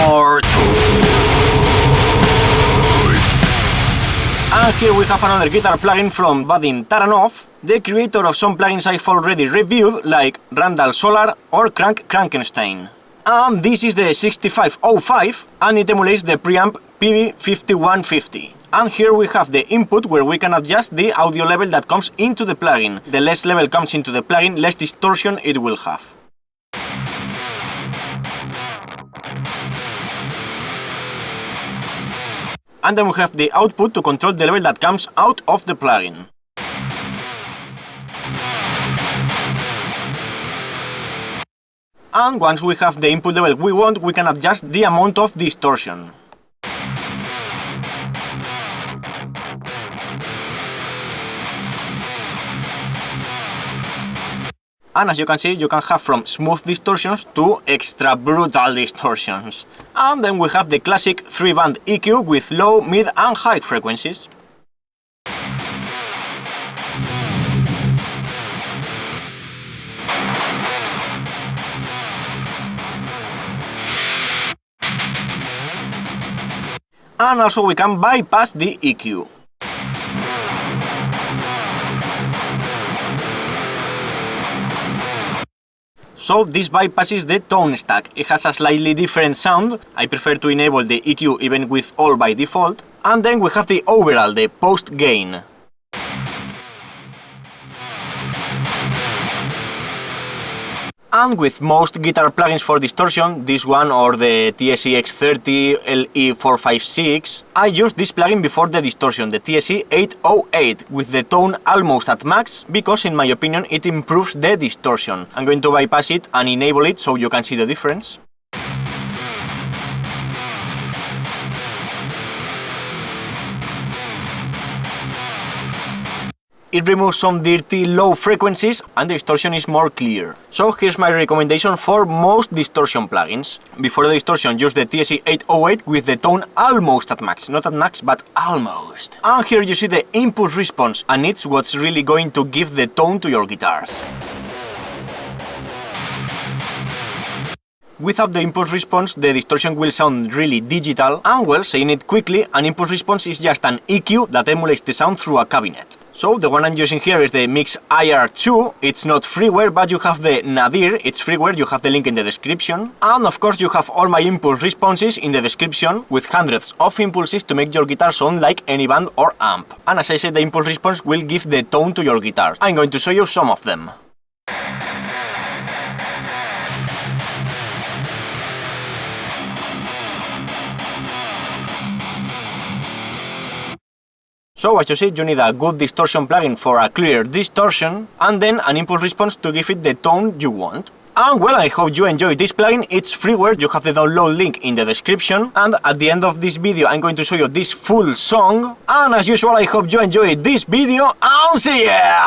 more toy. And here we have another guitar plugin from Vadim Taranov, the creator of some plugins I've already reviewed, like Randall Solar or Crank Frankenstein. And this is the 6505, and it emulates the preamp PEAVEY 5150. And here we have the input where we can adjust the audio level that comes into the plugin. The less level comes into the plugin, less distortion it will have. And then we have the output to control the level that comes out of the plugin. And once we have the input level we want, we can adjust the amount of distortion. And as you can see, you can have from smooth distortions to extra brutal distortions. And then we have the classic 3-band EQ with low, mid and high frequencies. And also we can bypass the EQ. So this bypasses the tone stack. It has a slightly different sound. I prefer to enable the EQ even with all by default. And then we have the overall, the post gain. And with most guitar plugins for distortion, this one or the TSE X30 LE456, I used this plugin before the distortion, the TSE 808, with the tone almost at max, because in my opinion it improves the distortion. I'm going to bypass it and enable it so you can see the difference. It removes some dirty low frequencies and the distortion is more clear. So here's my recommendation for most distortion plugins. Before the distortion, use the TSE 808 with the tone almost at max. Not at max, but almost. And here you see the impulse response, and it's what's really going to give the tone to your guitars. Without the impulse response, the distortion will sound really digital, and well, saying it quickly, an impulse response is just an EQ that emulates the sound through a cabinet. So the one I'm using here is the MixIR2, it's not freeware, but you have the NadIR, it's freeware, you have the link in the description. And of course you have all my impulse responses in the description, with hundreds of impulses to make your guitar sound like any band or amp. And as I said, the impulse response will give the tone to your guitar. I'm going to show you some of them. So as you see, you need a good distortion plugin for a clear distortion, and then an impulse response to give it the tone you want. And well, I hope you enjoyed this plugin. It's freeware, you have the download link in the description, and at the end of this video I'm going to show you this full song. And as usual, I hope you enjoyed this video, and see ya!